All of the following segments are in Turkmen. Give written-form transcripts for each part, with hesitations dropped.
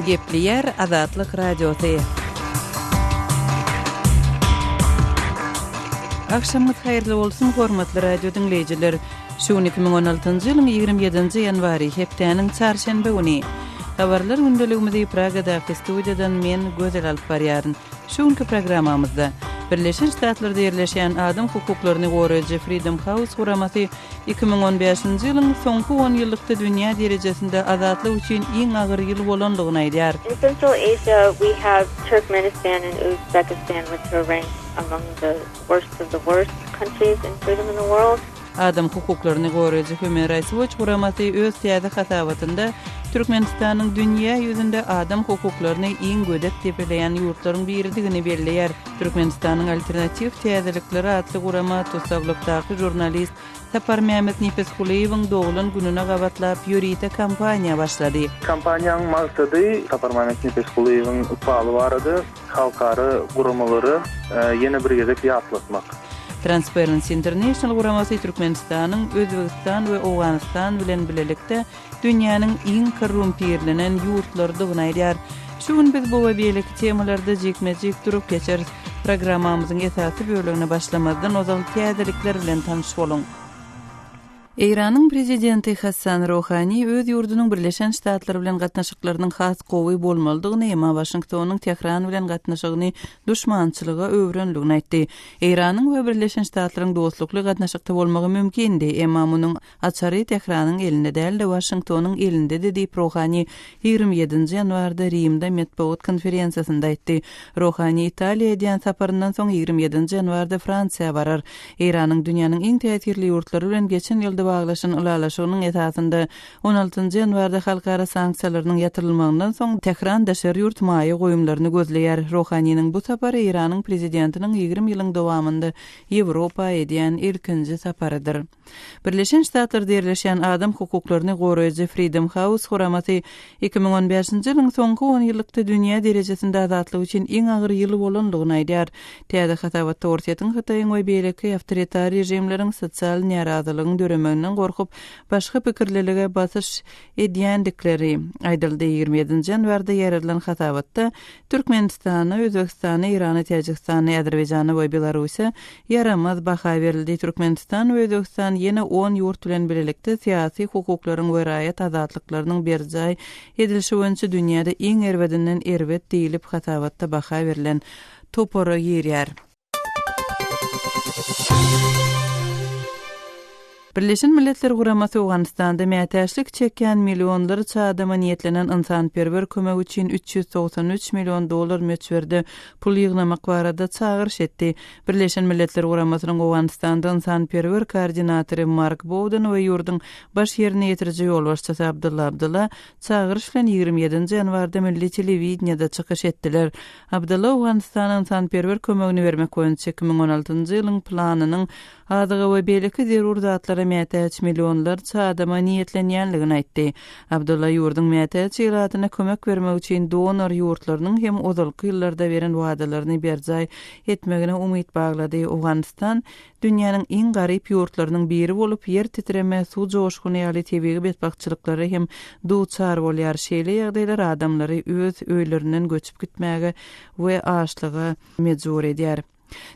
Gepli Azatlyk Radiosu. Akşamınız hayırlı bolsun hormatly radio dinleyijiler. Şu 2016-njy ýylyň 27-nji ýanwary hepdeniň çarşembe güni. Habarlar gündeligimizi Praga'daki studiýadan men Gözel alyp barýaryn. Şuňky programmamyzda Birleşen Ştatlarda ýerleşen adam hukuklaryny goraýjy Freedom House guramasy 2015-nji ýylyň soňky 10 ýyllykda dünýä derejesinde azatlyk üçin iň agyr ýyl bolandygyny aýdýar. In Central Asia, we have Turkmenistan and Uzbekistan, which are ranked among the worst of the worst countries in freedom in the world. Adam hukuklaryny goraýjy Human Rights Watch guramasy öz täze hatabatynda Türkmenistanyň dünýä ýüzünde adam hukuklaryny iň gödek tepeleýän ýurtlaryň biridigini belleýär. Türkmenistanyň alternativ täzelikleri adly gurama tutsaglykdaky jurnalist Sapar Mehmet Nipeskuleýewiň doglan gününe gabatlap ýörite kampaniýa başlady. Kampaniýanyň maksady Sapar Mehmet Nipeskuleýewiň upaly barady, halkary guramalary ýene bir gezek ýatlatmak. Transparency International guramasy Türkmenistanyň Özbegistan we Owganistan bilen bilelikde dünýäniň iň korrumpirlenen ýurtlarydygyny aýdýar. Şu gün biz bu we beýleki temalarda jekmejek durup geçer programmamyzyň esasy bölümine başlamazdan ozal täzelikler bilen tanyş bolun. Iranyň prezidenti Hassan Rouhani öz ýurdunyň Birleşen Ştatlar bilen gatnaşyklarynyň has gowy bolmalydygyny ema Washingtonyň Tehran bilen gatnaşygyny düşmançylyga öwrenligini aýtdy. Iranyň we Birleşen Ştatlaryň dostlukly gatnaşykda bolmagy mümkindi, ema munyň açary Tehranyň elinde däl de Washingtonyň elinde dedi Rouhani 27-nji ýanwarda Rimde metbuat konferensiýasynda aýtdy. Rouhani Italiýa diýen saparyndan soň 27-nji ýanwarda Fransiýa barar. Iranyň dünýäniň iň täsirli ýurtlary bilen geçen ýylda baglaşan ulalaşygynyň esasynda 16-njy ýanwarda halkara sanksiýalarynyň ýatyrylmagynyň soň Tehran daşary ýurt maýy goýumlaryny gözleýär. Rouhanyň bu sapary Iranyň prezidentiniň 20 ýylyň dowamında Ýewropa edýän ilkinji saparydyr. Birleşen Ştatlarda ýerleşen adam hukuklaryny goraýjy Freedom House guramasy 2015-nji ýylyň soňky 10 ýyllykda dünýä derejesinde azatlyk üçin iň agyr ýyl bolandygyny aýdýar. Täze hatabatda ortaýan Hitaýyň we beýleki awtoritar rejimleriň sosial narazylygyny döremeginden gorkup başga pikirlerige basyş edýändikleri aýdyldy. 27-nji ýanwarda ýaralylan hatabatda Türkmenistany, Özbegistany, Irany, Täjikistany, Azerbaýjany we Belarusiýa yaramaz baha berildi. Türkmenistan we Özbegistan ýene 10 ýurt bilen bilelikde syýasy hukuklaryň we raýat azatlyklarynyň berjay edilşi boýunça dünýäde iň erbedinden erbet diýilip hatabatda baha berilen topora ýerýär. Birleşen Milletler Guramasy Owganistanda mätäçlik çeken millionlarça adama niýetlenen insanperwer kömek üçin $393 million möçberde pul ýygnamak barada çağırış etdi. Birleşen Milletler Guramasynyň Owganistanda insanperwer koordinatory Mark Bowden we ýurduň baş ýerine ýetiriji ýolbaşçysy Abdulla çağırış bilen 27-nji ýanwarda milli telewizionyada çykyş etdiler. Abdulla Owganistanyň insanperwer kömegini bermek boýunça 2016-njy ýylyň planynyň adygy we beýleki zerur zatlara mätäç millionlarça adama niýetlenýänligini aýtdy. Abdulla ýurduň mätäç ýylatyna kömek bermek üçin donor ýurtlarynyň hem uzalky ýyllarda beren wagdalaryny berjay etmegine umyt baglady. Owganistan dünýäniň iň garyp ýurtlarynyň biri bolup ýer titreme, suw joşguny ýaly tebigi betbakçylyklary hem duçar bolýar. Şeýle ýagdaýlar adamlary öz öýlerinden göçüp gitmäge we açlyga mejbur edýär.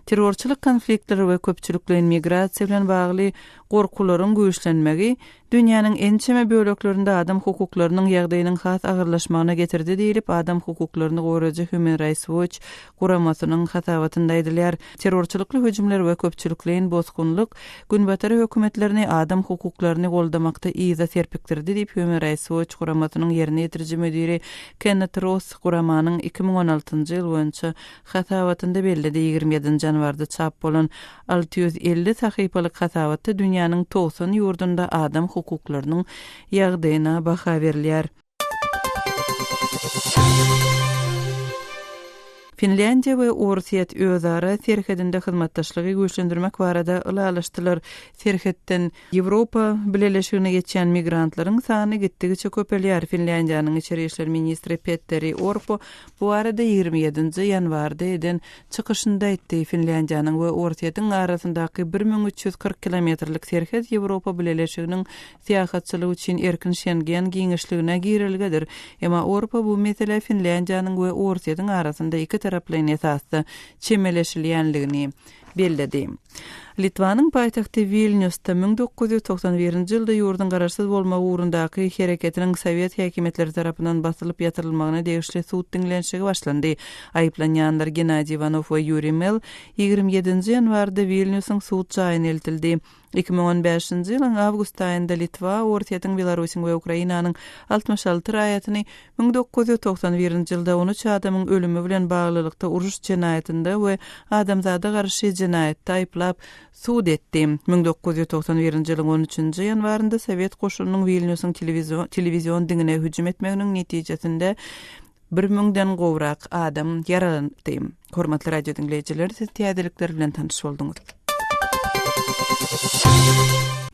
Terrorçylyk konfliktleri we köpçülikli migrasiýa bilen bagly gorkularyň güýçlenmegi dünýäniň ençeme böleklerinde adam hukuklarynyň ýagdaýynyň has agyrlaşmagyna getirdi diýilip adam hukuklaryny goraýjy Human Rights Watch guramasynyň hatabatynda aýdylýar. Terrorçylykly hüjümler we köpçülikliň bozgunluk günbatary hökümetlerini adam hukuklaryny goldamakda iýza serpikdirdi diýip Human Rights Watch guramasynyň ýerine ýetiriji müdiri Kenneth Ross guramanyň 2016-njy ýyl boýunça hatabatynda bellidi. 27-nji ýanwarda çap bolan 650 sahypalyk hatabatda dünýäniň 90 ýurdunda adam hukuklarynyň ýagdaýyna baha berilýär. Finlandiya we Orsiýet özara serhedinde hyzmatdaşlygy güýçlendirmek barada ılalaşdylar. Serhetden Ýewropa Birleşigine geçen migrantlaryň sany gitdigiçe köpelýär. Finlandiýanyň içeri işler ministri Petteri Orpo bu arada 27 ýanwarda eden çykyşynda aýtdy. Finlandiýanyň we Orsiýetiň arasyndaky 1340 kilometrlik serhet Ýewropa Birleşiginiň syýahatçylygy üçin erkin Schengen giňişligine girilgedir. Emma Orpo bu mesele Finlandiýanyň we Orsiýetiň arasynda iki taraplyň esasda çemeleşilýänligini bellädi. Litvanyň paýtagty Vilniusda 1991-nji ýylda ýurdun garaşsyz bolmagy ugrundaky hereketiniň Sowet häkimetleri tarapyndan basylyp ýatyrylymagyna degişli suwt diňlenşigi başlandy. Aýplanýanlar Gennady Ivanov we Yuri Mel 27-nji ýanwarda Vilniusyň suwt jaýyna eltildi. 2015-nji ýylyň awgust aýynda Litwa, Orsiýetiň, Belarusyň we Ukrainanyň 66 raýatyny 1991-nji ýylda 13 adamyň ölümi bilen baglylykda uruş jenaýetinde we adamzada garşy jenaýetde aýplap suud etdi. 1991-nji ýylyň 13-nji ýanwarynda Sowet goşunynyň Vilniusyň telewizion diňine hüjüm etmeginiň netijesinde 1000-den gowrak adam yaralandy. Hormatly radio dinleýijiler, siz täzelikler bilen tanış bolduňuz.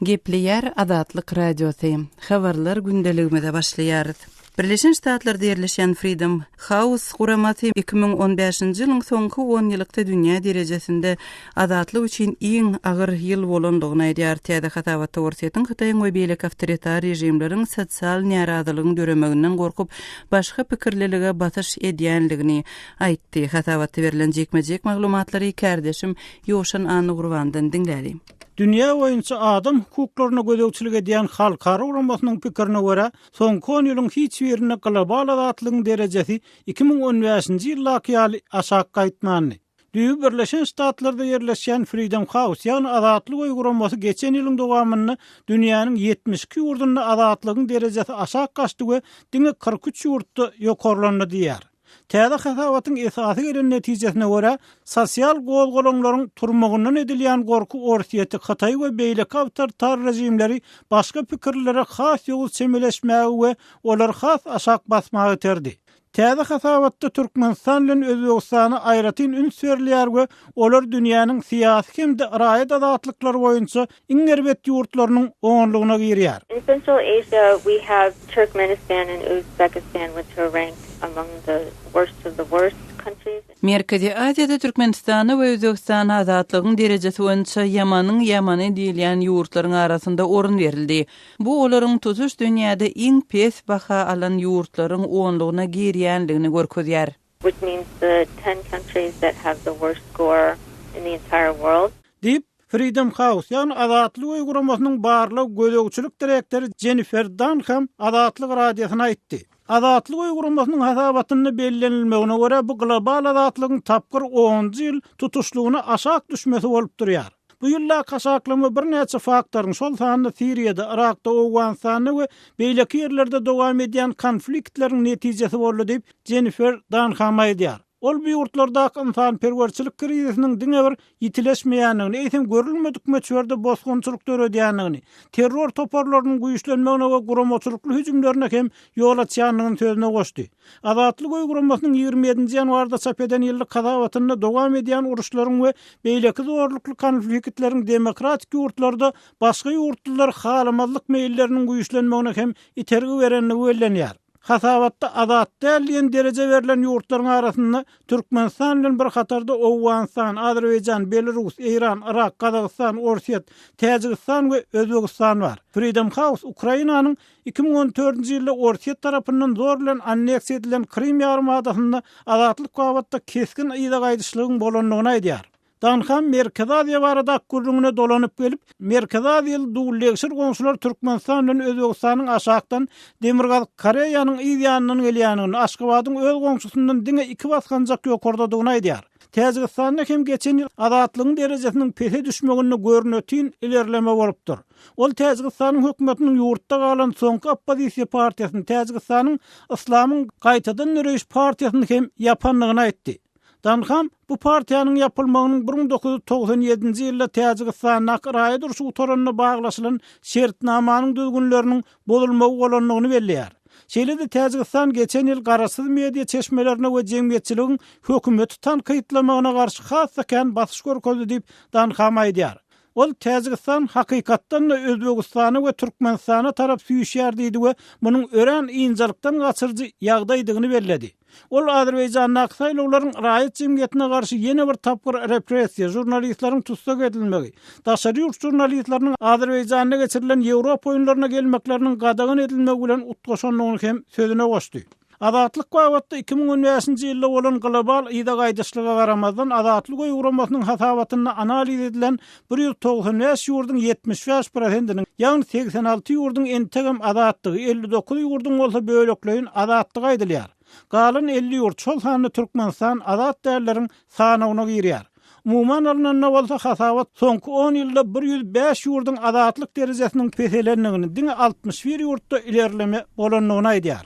Gepleýär Azatlyk radiosy. Habarlar gündeligimizde başlaýar. Birleşen Ştatlarda ýerleşen Freedom House guramasy 2015-nji ýylyň soňky 10 ýylykda dünýä derejesinde azatlyk üçin iň agyr ýyl bolandygyny aýdýar. Täze hatawatda Orsiýetiň Hytaýyň we beýlek awtoritar rejimleriň sosial narazylygyny döremeginden gorkup başga pikirlerige batyş edýänligini aýtdy. Hatawatda berilen jekmejek maglumatlary kärdeşim Ýoşan Anugurwandan diňlädi. Dünya boýunça adam hukuklaryna gözegçilik edýän halkara uguramasynyň pikirine görä, soňky 10 ýylyň hiç birine global azatlygyň derejesi 2015-nji ýyldaky ýaly aşağı gaýtmany. Düýü Birleşen Ştatlarda ýerleşen Freedom House ýagny azatlyk uyguramasy geçen ýylyň dowamyny dünýäniň 72 ýurdunda azatlygyň derejesi aşağı gaçdy we diňe 43 ýurtda ýokarlandy diýär. Täze hasawatyň esasy gelen netijesine görä, sosial golgolaňlaryň turmagyndan edilýän gorku Orsiýeti, Hytaý we beýleki awtoritar rejimleri başga pikirlere has ýoly çemeleşmägi we olar has aşak basmagy terdi. Täze hasawatda Türkmenistan bilen Özbegistany aýratyn ün süýerler we olar dünýäniň syýasy hemde raýat azatlyklary boýunça iň erbet ýurtlarynyň oňlygyna girýär. In Central Asia, we have Turkmenistan and Uzbekistan, which are ranked among the worst of the worst countries. Merkezi Aziýada Türkmenistany we Özbegistan azatlygyň derejesi boýunça ýamany diýilýän ýurtlaryň arasynda orun berildi. Bu olaryň tutuş dünýäde iň pes baha alan ýurtlaryň oňlygyna girýänligini görkezýär. Which means the 10 countries that have the worst score in the entire world. Dip Freedom House ýagny azatlyk uyguramasynyň barlyk gözegçilik direktori Jennifer Dunham azatlyk radiosyna aýtdy. Azatlyk uyguramasynyň hasabatyny bellenilmegine görä bu global azatlygyň tapgyr 10 ýyl tutuşlugyna aşak düşmesi bolup durýar. Bu ýylla kaşaklama bir näçe faktoryň şol sany Siriýada, Irakda, Awganistanda we beýleki ýerlerde dowam edýän konfliktleriň netijesi boldy diýip Jennifer Dunham aýdýar. Ol bu ýurtlardaky insan perwerçilik krizisiniň diňe bir ýitileşmeýänligini, eýsem görülmedik möçberde bosgunçylyk döredýänligini, terror toparlarynyň güýçlenmegine we guramaçylykly hüjümlerine hem ýol açýanlygyny sözüne goşdy. Azatlyk uyguramasynyň 27-nji ýanwarda çap eden ýyllyk hasawatyny dowam edýän uruşlaryň we beýleki zorlukly konfliktleriň demokratik ýurtlarda başga ýurtlar halamazlyk meýilleriniň güýçlenmegine hem itergi berenligi bellenýär. Hasawatda azat däliýän dereje berilen ýurtlaryň arasynda Türkmenistan bilen bir hatarda Awganistan, Azerbaýjan, Belarus, Iran, Irak, Kazakystan, Orsiýet, Täjikistan we Özbegistan bar. Freedom House Ukrainanyň 2014-nji ýylda Orsiýet tarapyndan zor bilen anneksiýa edilen Krim ýarymadasyna azatlyk wagtda keskin ýyda gaýdyşlygyň bolanlygyny aýdýar. Dunham Merkezi Aziýa barada gurrungyna dolanyp gelip, Merkezi Aziýaly dowletçiler goňşular Türkmenistan bilen Özbegistanyň aşakdan Demirgaz Koreýanyň ýanyndan gelýänini, Aşgabatyň öz goňşusyndan diňe 2 basganjak ýokardadygyny aýdýar. Täjikistanyň hem geçen ýyl azatlygyň derejesiniň pese düşmegini görnötin ilerleme bolupdyr. Ol Täjikistanyň hökümetiniň ýurtda galan soňky oppozisiýa partiýasyny, Täjikistanyň Islamyň gaýtadan nöreýiş partiýasyny hem ýapanlygyny aýtdy. Dunham bu partiýanyň ýapylmagynyň 1997-nji ýylda Täjikistanyň raýat urşy utaranyna baglaşylan şertnamanyň düzgünleriniň bozulmagy bolanlygyny belläýär. Şeýle-de Täjikistan geçen ýyl garaşsyz media çeşmelerine we jemgyýetçiligiň hökümeti tankytlamagyna garşy hassakan basyş görkezdi diýip danham aýdýar. Ol Täjikistan hakykatdan da Özbegistany we Türkmenistana tarap süýüşýär diýdi we munyň ören ýynjylykdan gaçyrjy ýagdaýdygyny bellädi. Ol Azerbaýjanyň aksaýlawlaryň raýat jemgyýetine garşy ýene bir tapgyr repressiýa, jurnalistlaryň tutsak edilmegi, daşary ýurt jurnalistlarynyň Azerbaýjanyna geçirilen Ýewropa oýunlaryna gelmekleriniň gadagyn edilmegi bilen utgaşanlygyny hem sözüne goşdy. Azatlyk wagtynda 2015-nji ýylda bolan global ýyda gaýdyşlyga garamazdan azatlyk uýguramasynyň hasabatyny analiz edilen 195 ýurdun 75%-iniň, ýagny 86 ýurdun entegem azatlygy, 59 ýurdun bolsa bölekleýin azatlygy aýdylýar. Galan 50 ýurt şol sany Türkmenistan azat därleriň sanawyna girýär. Umuman alnanda bolsa hasabat soňky 10 ýylda 105 ýurdun azatlyk derejesiniň peselendigini, diňe 61 ýurtda ilerleme bolanlygyny aýdýar.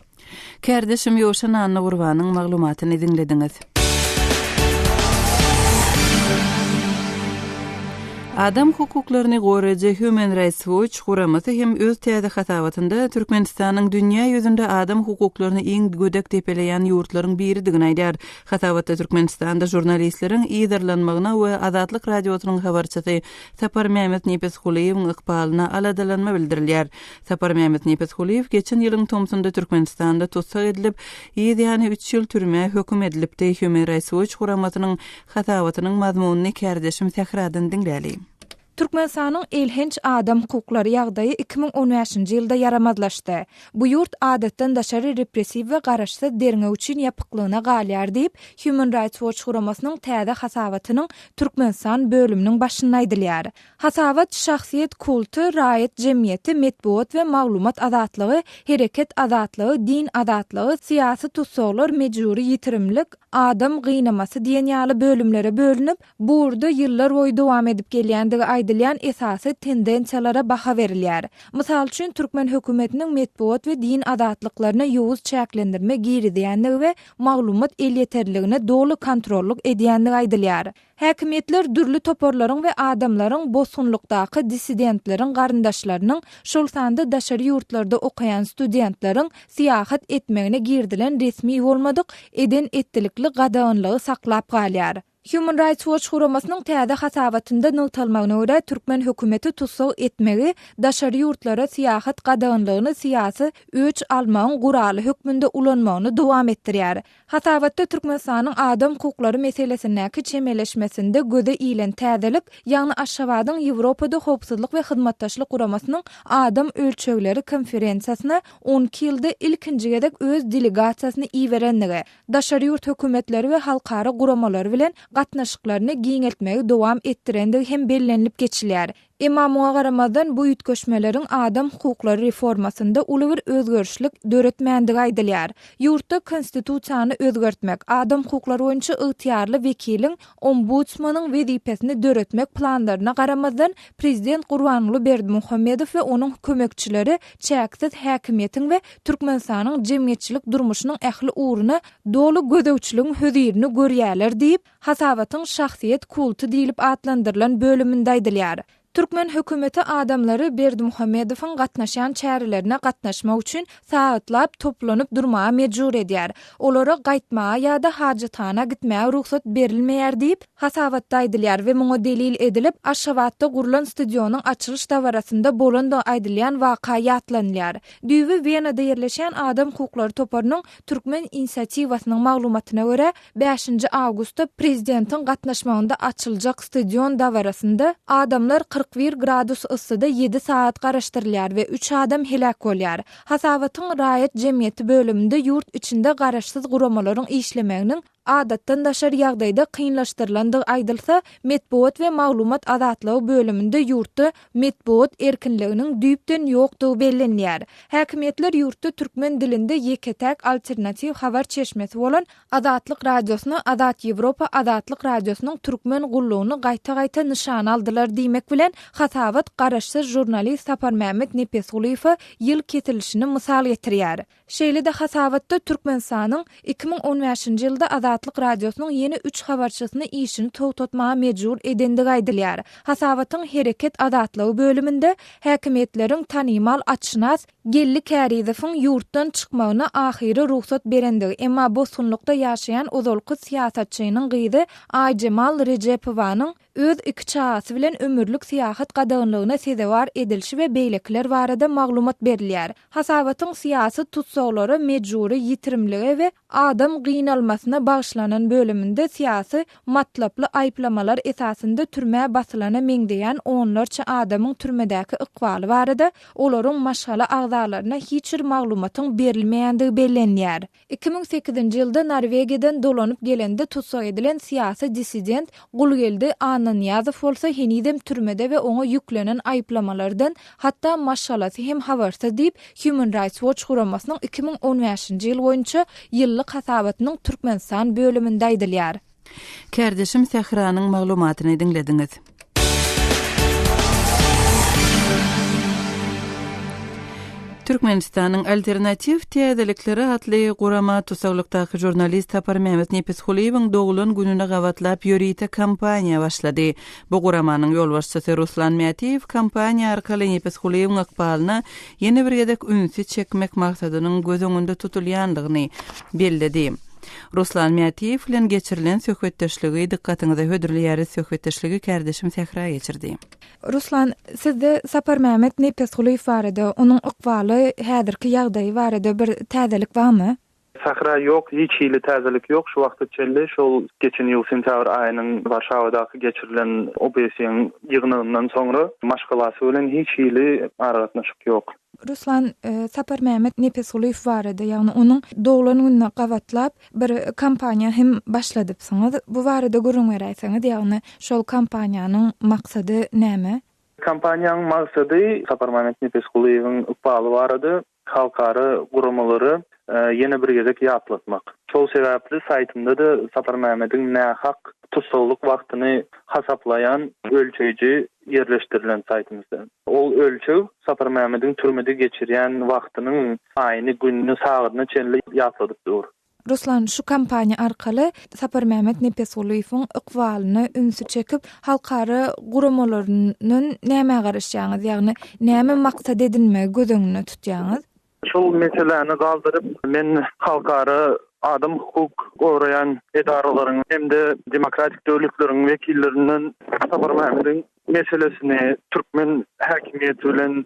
Kärdeşim Ýoşan Anna Gurbanyň maglumatyny dinlediňiz. Adam hukuklaryny goraýjy Human Rights Watch guramasy hem öz täze hasabatynda Türkmenistanyň dünýä ýüzünde adam hukuklaryny iň gödek tepeleýän ýurtlaryň biridigini aýdýar. Hasabatda Türkmenistanda jurnalistleriň ýydarlanmagyna we Azatlyk radiosynyň habarçysy Sapar Mehmet Nepeshuliýewiň ykbalyna aladalanma bildirilýär. Sapar Mehmet Nepeshuliýew geçen ýylyň tomsunda Türkmenistanda tutsak edilip, ýa-ni 3 ýyl türme höküm edilipdi. Human Rights Watch guramasynyň hasabatynyň mazmunyny kärdeşim Sehradan dinläli. Türkmenistanyň elhenç adam hukuklary ýagdaýy 2015-nji ýylda yaramazlaşdy. Bu ýurt adatdan daşary repressiw we garaşsyz derňe üçin ýapyklygyna galýar diýip Human Rights Watch guramasynyň täze hasabatynyň Türkmenistan bölüminiň başynda aýdylýar. Hasabat şahsiýet kulty, raýat jemgyýeti, medbuat we maglumat azatlygy, hereket azatlygy, din azatlygy, syýasy tutsaklar, mejburi ýitirimlik, adam gynamasy diýen ýaly bölümlere bölünip, bu urda ýyllar boýy dowam edip gelýändigi aýdylýan esasy tendensiýalara baha berilýär. Mysal üçin Türkmen hökümetiniň medbuat we din azatlyklaryna ýowuz çäklendirme giridýändigi we maglumat el ýeterligine dolu kontrolluk edýändigi aýdylýar. Häkimetler dürli toporlaryň we adamlaryň bosgunlukdaky dissidentleriň garyndaşlarynyň şol sanda daşary ýurtlarda okaýan studentleriň syýahat etmegine girdilen resmi bolmadyk eden etdilikli gadaganlygy saklap galýar. Human Rights Watch guramasynyň täze hasabatynda nöwtralmagyna görä Türkmen hökümeti tutsak etmegi daşary ýurtlara syýahat gadaganlygyny syýasy öç almagyň guraly hökmünde ulanmagyny dowam etdirýär. Hasabatda Türkmenistanyň adam hukuklary meselesindäki çemeleşmesinde göze ilen täzelik, ýagny Aşgabatyň Ýewropada howpsuzlyk we hyzmatdaşlyk guramasynyň adam ölçegleri konferensiýasyna 12 ýylda ilkinji gedek öz delegasiýasyny iýerendigi, daşary ýurt hökümetleri we halkara guramalary bilen gatnaşyklaryny giňeltmegi dowam etdirendigi hem bellenip geçilýär. Emamuğa garamazdan bu ýütgeşmeleriň adam hukuklary reformasynda uly bir özgörüşlik döretmendigi aýdylýar. Ýurtda konstitusiýany özgertmek, adam hukuklary boýunça ygtyýarly wekiliň, ombudsmanyň wezipesini döretmek planlaryna garamazdan Prezident Gurbanuly Berdimuhammedow we onuň kömekçileri çäksiz häkimiýetiň we Türkmenistanyň jemgyýetçilik durmuşynyň ähli uğruna dolu gödäwçiligiň hözirini görýärler diýip hasabatyň şahsiýet kulty diýilip adlandyrylan bölüminde aýdylýar. Türkmen hökümeti adamları Berdimuhammedowyň gatnaşan çärelerine gatnaşmak üçin saatlap toplanyp durmaga mejbur edýär. Olara gaýtmaga ýa-da hajatana gitmäge ruhsat berilmeýär diýip hasabatda aýdylýar we muňa delil edilip Aşgabatda gurulan stadionuň açylyş dawarasynda bolanda aýdylýan waka ýatlanýar. Düýbi Venada ýerleşen adam hukuklary toparynyň Türkmen inisiatiwasynyň maglumatyna görä 5-nji awgustda prezidentiň gatnaşmagynda açyljak stadion dawarasynda adamlar 41 gradus ıssyda 7 saat garaşdyrylýar we 3 adam helak bolýar. Hasabatyň raýat jemgyýeti bölüminde ýurt içinde garaşsyz guramalaryň işlemeginiň adatdan daşary ýagdaýda kynlaşdyrylandygy aýdylsa, medbuat we maglumat azatlygy bölüminde ýurtda medbuat erkinliginiň düýpden ýokdugy bellenýär. Häkimetler ýurtda türkmen dilinde ýeketäk alternativ habar çeşmesi bolan Azatlyk radiosyny Azat Ýewropa Azatlyk radiosynyň türkmen gullugyny gaýta-gaýta nişan aldylar diýmek bilen hasabat garaşsyz jurnalist Sapar Mehmet Nepeshuliýew ýyl ketilişini mysal getirýär. Şeýle-de hasabatda Türkmenistanyň 2015-nji ýylda Azatlyk radiosynyň ýeni 3 habarçysyny işini togtatmaga mejbur edendigi aýdylýar. Hasabatyň hereket azatlygy bölüminde häkimetleriň tanymal açynas Gelli Kärizowyň ýurtdan çykmagyna ahyry ruhsat berendigi, emma bosgunlukda ýaşaýan ozalky siýasatçynyň gyzy Aýjemal Rejepowanyň öz iki çağası bilen ömürlük siyahat gadağınlığına sezevar edilşi ve beylekler barada maglumat berilýär. Hasabatyň siýasy tutsagları mejburi ýitirimligi we adam gynalmasyna bagşlanan bölüminde siýasy matlaply aýplamalar esasında türme basylana meňdeýän onlarça adamyň türmedäki ykbaly barada olaryň maşgala agzalaryna hiç bir maglumatyň berilmeýändigi bellenýär. 2008-nji ýylda Norwegiýadan dolanyp gelende tutsag edilen siýasy dissident Gulgeldi Niyazow bolsa henidem türmede we oňa ýüklenen aýplamalardan hatda maşgalasy hem habarsa diýip Human Rights Watch guramasynyň 2015-nji ýyl boýunça ýyllyk hasabatynyň Türkmenistan bölüminde aýdylýar. Kardeşim Sahranyň maglumatyny dinlediňiz. Türkmenistanyň alternativ täzelikleri atly gurama tusaglykdaky jurnalist Tapar Mehmet Nepeshuliýewiň dogulun gününe gawatlap ýörýte kampaniýa başlady. Bu guramanyň ýolbaşçysy Ruslan Miatiýew kampaniýa arkaly Nepeshuliýewiň ykbalyny ýene bir ýedek ünsü çekmek maksadynyň göz öňünde tutulýandygyny belledi. Ruslan Miatiýew bilen geçirilen söhbetdeşligi dikkatiňize hödürlýär söhbetdeşligi kardeşim Sahra geçirdi. Ruslan, sizde Tapar Mehmet Nepeshuliýew barada, onuň ykbaly häzirki ýagdaýy barada bir täzelik barmy? Sahra yok, hiç hili täzelik yok. Şu wagtda çelli, şol geçen ýyl sentyabr aýynyň Warşawadaky geçirilen OBS-iň ýygnygyndan soňra maşgalasy bilen hiç hili aragatnaşyk yok. Ruslan, Tapar Mehmet Nepeshuliýew barada, ýagny onuň dogulun gününe gawatlap bir kampaniýa hem başladypsyňyz. Bu barada gurrun beräýsiňiz, ýagny şol kampaniýanyň maksady näme? Kampaniýanyň maksady Tapar Mehmet Nepeshuliýewiň ykbaly barady, halkary guramalary yeni bir gezek ýatlatmak. Şol sebäpli saytymda da Tapar Mehmet'iň nähak tutsaglyk wagtyny hasaplayan ölçeği yerleştirilen saytymyzda. Ol ölçew Tapar Mehmet'iň türmede geçirýän wagtynyň aýyny gününi sagyny çenli ýatladypdyr. Ruslan, şu kampaniýa arkaly Tapar Mehmet Nepeshuliýewiň ykbalyny ünsü çekip halkary guramalarynyň näme garaşýaňyz, ýagny näme maksat edilmegi göz öňüne tutýaňyz? Şol meseleni galdyryp men halkary adam hukuk gorayan edaralaryň hem-de demokratik döwletleriň wekillerinden Tapar Mehmet'iň meselesini Türkmen häkimiýeti bilen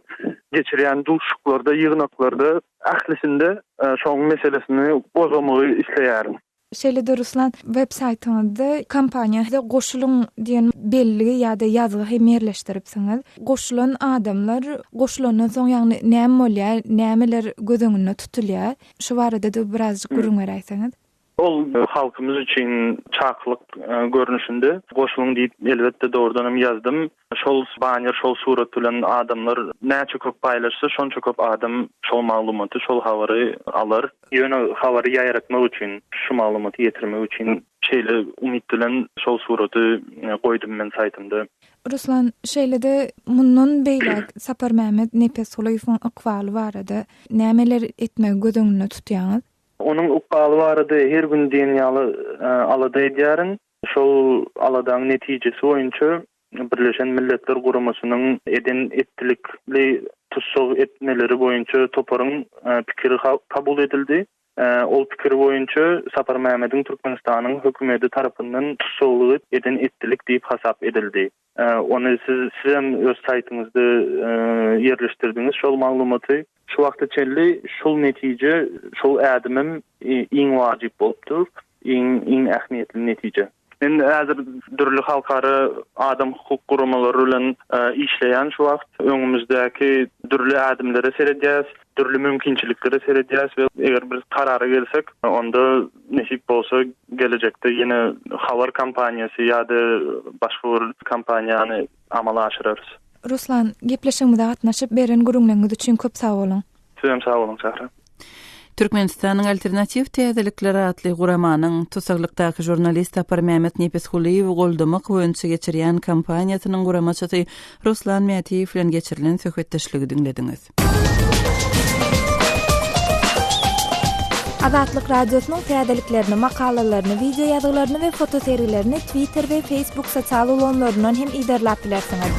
geçirýän duşuklarda, ýygnaklarda ählisinde şoň meselesini bozamagy isleýärin. Şeýle Ruslan, web saytyňyzda kampaniýada goşulun diýen belli ýa-da ýazgy hem yerleşdiripsiňiz. Goşulan adamlar goşulandan soň ýagny näme bolýar, nämeler göz öňünde tutulýar? Şu barada da birazjyk gurrun beräýsiňiz. Ol halkymyz üçin çaklyk görnüşinde goşulun diýip elbetde doğrudan hem ýazdym. Şol banner, şol surat bilen adamlar näçe köp paýlaşsa, şonça köp adam şol maglumaty, şol habary alar. Ýöne habary ýaýratmak üçin, şu maglumaty ýetirmek üçin şeýle umyt bilen şol suraty goýdum men saytymda. Ruslan, şeýle-de mundan beýle Tapar Mehmet Nepeshuliýewiň ykbaly barada nämeler etmek göz öňünde tutýaňyz? Onun ykbaly barada her gün dünýäli alada edýärin. Şol aladaň netijesi boýunça Birleşen Milletler Guramasynyň eden etdilikli tutsag etmeleri boýunça toparyň pikiri kabul edildi. Ol pikir boýunça Tapar Mehmet'iň Türkmenistanyň hökümeti tarapyndan tutsaglygy eden etdilik diýip hasap edildi. Onu siz hem öz saytyňyzda yerleşdirdiňiz şol maglumaty. Şu wagtda çelli şol netije, şol ädimim iň wajyp bolupdyr, iň ähmiýetli netije. Men häzir dürli halkary adam hukuk guramalary bilen işleýän şu wagt öňümüzdäki dürli ädimlere seredýäs, dürli mümkinçiliklere seredýäs we eger bir karara gelsek, onda nesip bolsa gelecekde ýene habar kampaniýasy ýa-da başga bir kampaniýany amala aşyrarys. Ruslan, gepleşigimizde gatnaşyp beren gurrunlaryňyz üçin köp sag bolun. Sizem sag bolun, Sahra. Türkmenistanyň alternativ täzelikleri atly guramanyň tusaglykdaky jurnalist Tapar Mehmet Nepeshuliýew goldamak boýunça geçirýän kampaniýasynyň guramaçysy Ruslan Miatiýew bilen geçirilen söhbetdeşligi dinlediňiz. Azatlyk Radiosynyň täzeliklerini, makalalaryny, video ýazgylaryny we foto serilerini Twitter we Facebook sosial ulanlaryndan hem iderläp bilersiňiz.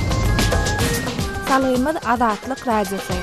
Salaýymyz Azatlyk Radiosy.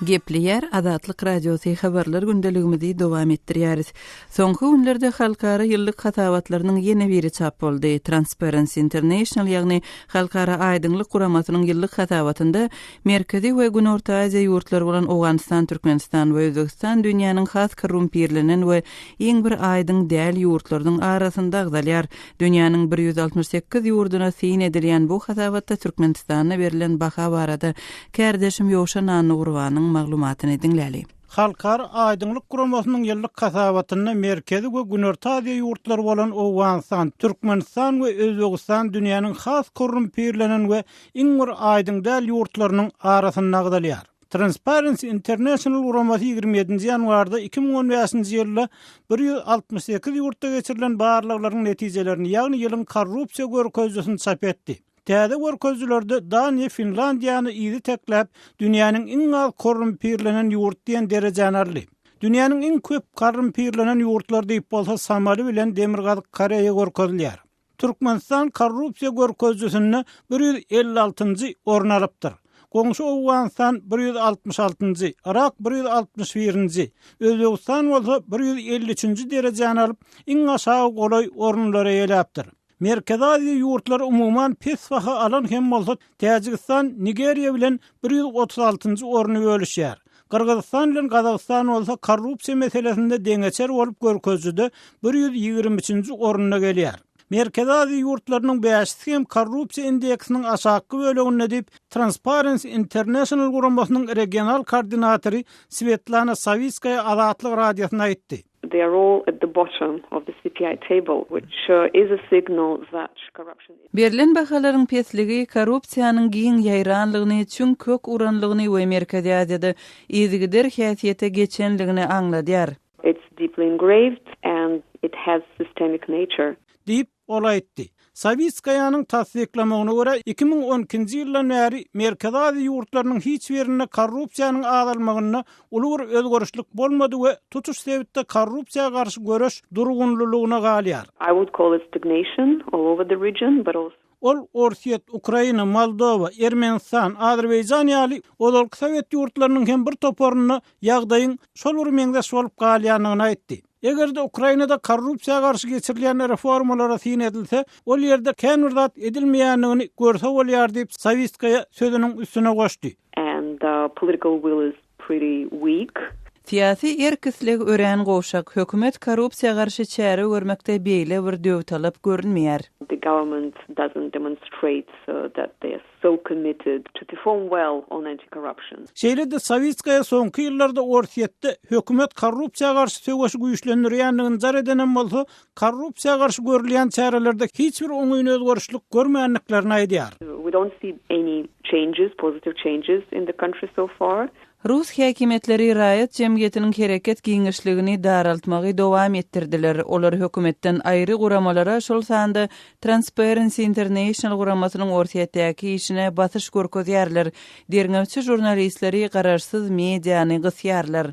Gepleýär Azatlyk Radiosy habarlar gündeligimizi dowam etdirýäris. Soňky günlerde halkara ýyllyk hatawatlarynyň ýene biri çap boldy. Transparency International ýagny halkara aýdyňlyk guramasynyň ýyllyk hatawatynda Merkezi we Günorta Aziýa ýurtlary bolan Owganistan, Türkmenistan we Özbegistan dünýäniň has korrumpirlenen we iň bir aýdyň däl ýurtlarynyň arasynda agdalýar. Dünýäniň 168 ýurduna sin edilýän bu hatawatda Türkmenistana berilen baha barada kärdeşim Ýowşan Nurwanyň maglumatyny dinläli. Halkar aýdyňlyk guramasynyň ýyllyk hasabatyny Merkezi we Günorta Aziýa ýurtlary bolan Owganistan, Türkmenistan we Özbegistan dünýäniň has korrumpirlenen we iň bir aýdyň däl ýurtlarynyň arasynda agdalýar. Transparency International guramasy 27 ýanwarda 2015-nji ýylda 168 ýurtda geçirilen barlyklaryň netijelerini, ýagny ýylyň korrupsiýa görkezjüsini çap etdi. Täze görkezjülerde Daniýa, Finlandiýany ýygy tekläp, dünýäniň iň az korrumpirlenen ýurt diýen derejäni aldy. Dünýäniň iň köp korrumpirlenen ýurtlar diýip bolsa Somali bilen Demirgazyk Koreýa görkezilýär. Türkmenistan korrupsiýa görkezjüsini 156-njy orun alypdyr. Goňşy Owganistan 166-njy, Irak 161-njy, Özbegistan bolsa 153-njy derejäni alyp, iň aşağı golay orunlara ýeläpdir. Merkezi Aziýa ýurtlary umuman pes baha alan hem bolsa Täjikistan, Nigeriýa bilen 136-njy oruny bölüşýär. Kırgızstan bilen Kazakystan bolsa korrupsiýa meselesinde deňeçer bolup görkezjüde 123-nji oruna gelýär. Merkezi Aziýa ýurtlarynyň 5-si hem korrupsiýa indeksiniň aşağı bölegine diýip Transparency International guramasynyň regional koordinatory Svetlana Savitskaya Azatlyk Radiosyna aýtdy. They are all at the bottom of the CPI table, which is a signal that corruption is... Berlin bahalaryň pesligi korrupsiýanyň giň ýaýranlygyny, çün kök uranlygyny we Merkezi Aziýada izgidir häsiýete geçenligini aňladýar. It's deeply engraved and it has systemic nature. Diýip olaytdy. Savitskaýanyň tasdiklamagyna görä 2012-nji ýyldan bäri Merkezi Aziýa ýurtlarynyň hiç birine korrupsiýanyň azalmagyna uly bir özgörüşlik bolmady we tutuş sebäpde korrupsiýaga garşy görüş durgunlygyna galýar. I would call it stagnation all over the region, but also Ol Orsiýet, Ukraina, Moldova, Ermenistan, Azerbaýjan ýaly Ozalky Sowet ýurtlarynyň hem bir toporuny ýagdaýyň şol bir meňdeş bolup galýanyny aýtdy. Egerde Ukrainada korrupsiýaga garşy geçirilen reformalara sin edilse, ol ýerde kanundat edilmeýänligini görse bolýar diýip Savitskaya sözüniň üstüne goşdy. and political will is pretty weak. Siyasi erkislik ören goşak hökümet korrupsiýa garşy çäre görmekde beýle bir döwlet alyp görünmeýär. The government doesn't demonstrate that they are so committed to perform well on anti-corruption. Şeýlede Savitskaya soňky ýyllarda Orsiýetde hökümet korrupsiýa garşy söwüşi güýçlendirýänligini jar edenen bolsa, korrupsiýa garşy görülýän çärelerde hiç bir oňuýun özgörüşlik görmeýänliklerini aýdýar. We don't see any changes, positive changes in the country so far. Rus häkimetleri raýat jemgyýetiniň hereket giňişligini daraltmagy dowam etdirdiler. Olar hökümetden aýry guramalara şol sanda Transparency International guramasynyň Orsiýetdäki işine basyş görkezýärler. Derňewçi jurnalistleri gararsyz mediany gysýarlar.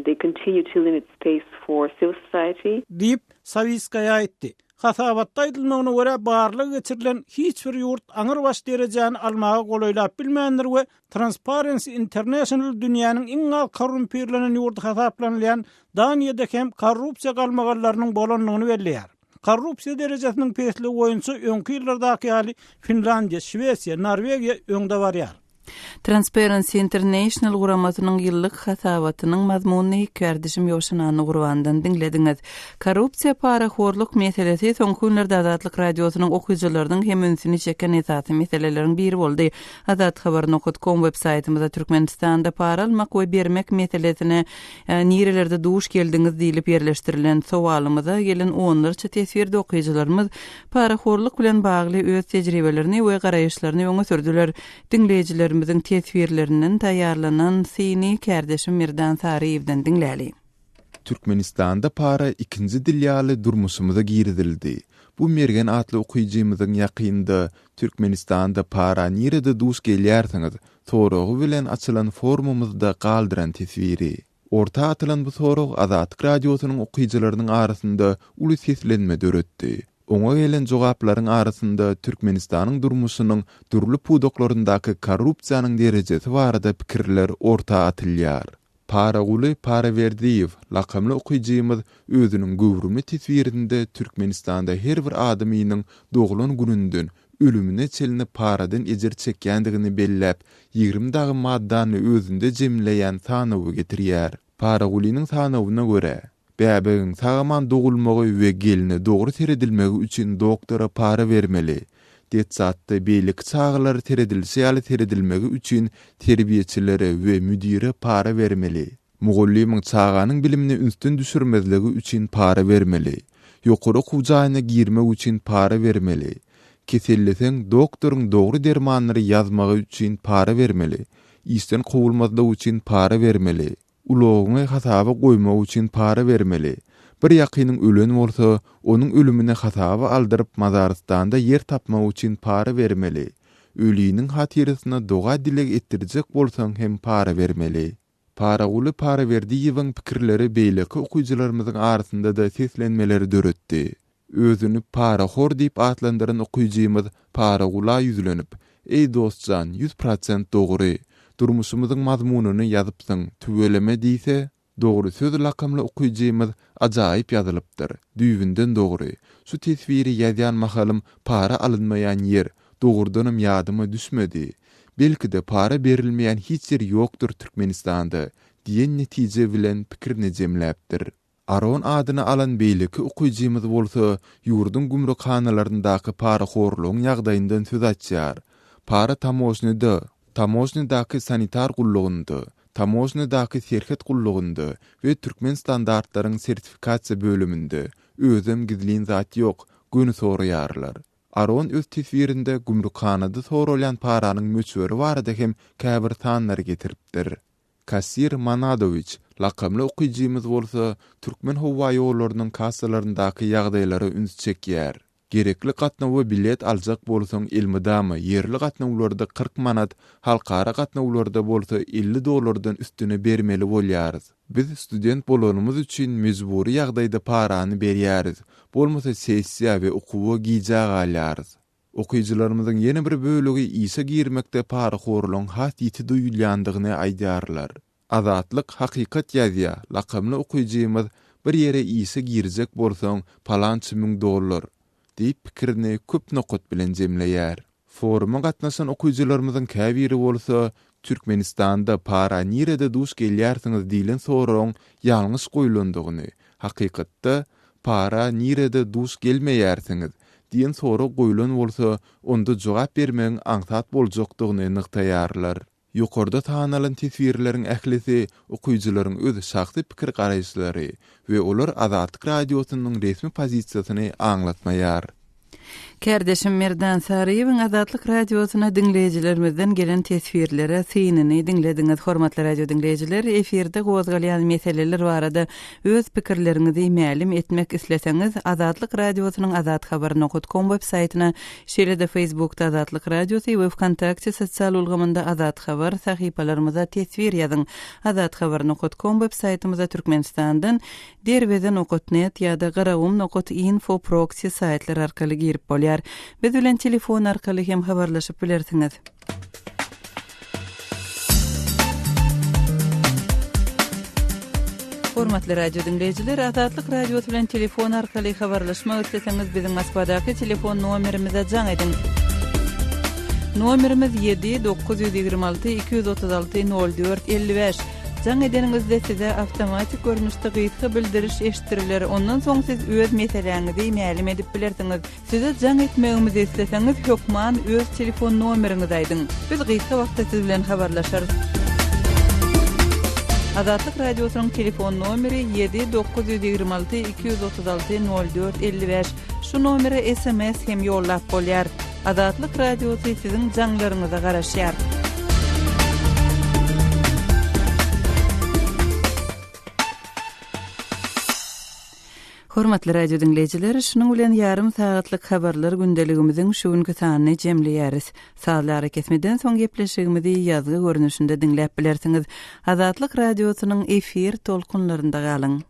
They continue to limit space for civil society. Diýip Savitskaya aýtdy. Hasabatda aýdylmagyna görä barlyk geçirilen hiç bir ýurt aňyr baş derejäni almagy golaýlap bilmändir we Transparency International dünýäniň iň az korrumpirlenen ýurty hasaplanýan Daniýada hem korrupsiýa galmaganlarynyň bolanlygyny belleýär. Korrupsiýa derejesiniň pesligi boýunça öňki ýyllardaky ýaly Finlandiýa, Şwesiýa, Norwegiýa öňde barýar. Transparency International guramasynyň ýyllyk hasabatynyň mazmunyny kärdeşim Ýowşan Nurwandan dinlediňiz. Korrupsiýa paraxorluk meselesi soňky günlerde Azatlyk Radiosynyň okuwçylarynyň hem ünsini çeken esasy meseleleriň biri boldy. Azathabar.com web saýtymyzda Türkmenistanda para almak we bermek meselesine nirelerde duş geldiňiz diýilip ýerleşdirilen sowalymyza gelen onlarça tesirde okuwçylarymyz paraxorluk bilen bagly öz tejribelerini we garaýşlaryny öňe sürdüler. Dinleýijiler bizning tesvirlerinden taýýarlanan sini kärdeşim Mirdan Sariýewden dinläli. Türkmenistanda para ikinci dilýaly durmuşymyza girdildi. Bu Mergen atly okuyjymyzyň ýakynda Türkmenistanda para nirede duş gelýärsiňiz, soragy bilen açylan forumumyzda galdyran tesviri. Orta atylan bu sorag Azatlyk radiosynyň okuyjylarynyň arasynda uly seslenme döretdi. Oňa gelen jogaplaryň arasynda Türkmenistanyň durmuşynyň durly pudoklaryndaki korrupsiýanyň derejesi barada pikirler orta atylýar. Paraguly Paraverdiýew lakamly okuyjymyz özüniň göwrümi tesvirinde Türkmenistanda her bir adamynyň doğulan gününden ölümüne çelinip paradan ejer çekýändigini belläp 20 dagy maddany özünde jemleýän sanawy getirýär. Paragulynyň sanawyna görä bäbegiň sagaman dogulmagy we gelini dogry teredilmegi üçin doktora para vermeli. Detsatda beylik çağları teredilse ýaly teredilmegi üçin terbiýeçilere we müdire para vermeli. Mugallimiň çağanyň bilimini üstün düşürmezligi üçin para vermeli. Ýokary okuwjagyna girmek üçin para vermeli. Keselleseň doktoryň dogry dermanlary ýazmagy üçin para vermeli. Isten gowulmazlyk üçin para vermeli. Ulogyny hasaba goýmak üçin para vermeli. Bir ýakynyň ölen bolsa, onuň ölümine hasaba aldyryp mazarystanda yer tapmak üçin para vermeli. Ölüýiniň hatyrysyna doga dilek etdirjek bolsaň hem para vermeli. Paraguly Paraverdiýewiň pikirleri beýleki okuyjylarymyzyň arasynda da seslenmeleri döretdi. Özüni parahor diýip atlandyran okuyjymyz Paragula ýüzlenip, "Ey dostjan, 100% dogry. Durmuşymyzyň mazmunyny ýazypsyň, tüweleme diýse, dogry söz lakamly okuyjymyz ajaýyp ýazylypdyr. Düýbünden dogry. Şu tesviri ýazýan mahalym para alynmaýan ýer, dogurdanam ýadyma düşmedi. Belki de para berilmeýän hiç yer ýokdur Türkmenistanda." diýen netije bilen pikirini jemläpdir. Aron adyny alan beýleki okuyjymyz bolsa, ýurdun gümrükhanalaryndaki para horlugyň ýagdaýyndan söz açýar. Para tamojnydaky sanitar gullugynda, tamojnydaky serhet gullugynda we türkmen standartlaryň sertifikasiýa bölüminde özem gizlin zat ýok, güni soraýarlar. Aron öz tesvirinde gümrükhanada soralan paranyň möçberi barada hem käbir tanlary getiripdir. Kasir Manadoviç lakamly okuyjymyz bolsa, türkmen howa ýollarynyň kassalaryndaky ýagdaýlary üns çekýär. Gerekli gatnawy bilet aljak bolsaň elmidamy, yerli gatnawlarda 40 manat, halkara gatnawlarda bolsa $50 üstüne bermeli bolýarys. Biz student bolanymyz üçin mejburi ýagdaýda parany berýäris. Bolmasa sessiýa we okuwy giýjak alýarys. Okuyjylarymyzyň ýene bir bölegi ýysa girmekde para horlugyň has ýiti duýulýandygyny aýdarlar. Azatlyk hakykat ýazýa lakamly okuyjymyz bir ýere ýysa girjek bolsaň palançy $1000 diýip pikirini köp nokot bilen jemleýär. Foruma gatnaşan okuyjylarymyzyň käbiri bolsa, Türkmenistanda para nirede duş gelýärsiňiz diýilen soragyň ýalňyş goýulandygyny, hakykatda para nirede duş gelmeýärsiňiz diýen sorag goýulan bolsa, onda jogap bermegiň aňsat boljakdygyny nyktaýarlar. Ýokarda tanalan tesvirleriň ählisi okuyjylaryň öz şahsy pikir garaýşlary we olar Azatlyk radiosynyň resmi pozisiýasyny aňlatmaýar. Kardeşim Merdan Sariýewiň Azatlyk radiosyna dinleýijilerimizden gelen tesvirlere syniny dinlediňiz. Hormatly radio dinleýijiler, eferde gozgalýan meseleler barada öz pikirleriňizi ma'lum etmek isleseňiz, Azatlyk radiosynyň azathabar.com web saýtyna, şeýle-de Facebookda Azatlyk radiosy we WKontakte sosial ulgamynda Azat Habar sahypalarymyza tesvir ýazyň. Azathabar.com web saýtymyza Türkmenistandan derweden okutnet ýa-da garawum.info proxy saýtlar arkaly girip bolýar. Biz bilen telefon arkaly hem habarlaşyp bilersiňiz. Hormatly radio dinleýijiler, Azatlyk radiosy bilen telefon arkaly habarlaşmak isleseňiz biziň Moskvadaky telefon nomerimize jaň edin. Nomerimiz 7-926-236-04-55. Jaň edeningizde size awtomatik görnüşde gyýytga bildiriş eşitiriler. Ondan soň siz öz meseleňizi ma'lum edip bilersiňiz. Size jaň etmegimizi isleseňiz, hökman öz telefon nomeriňizi aýdyň. Biz gyýytga wagtda siz bilen habarlaşarys. Azatlyk radiosynyň telefon nomeri 7-926-236-04-55. Şu nomere SMS hem ýollap bolýar. Azatlyk radiosy siziň jaňlaryňyza garaşýar. Hormatly radio dinleyijiler, şunun bilen yarım saatlyk habarlar gündeligimizin şuňky sanyny jemleýäris. Sağlary kesmeden soň gepleşigimizi ýazgy görnüşinde dinläp bilersiňiz. Azatlyk radiosynyň efir tolkunlarynda galyň.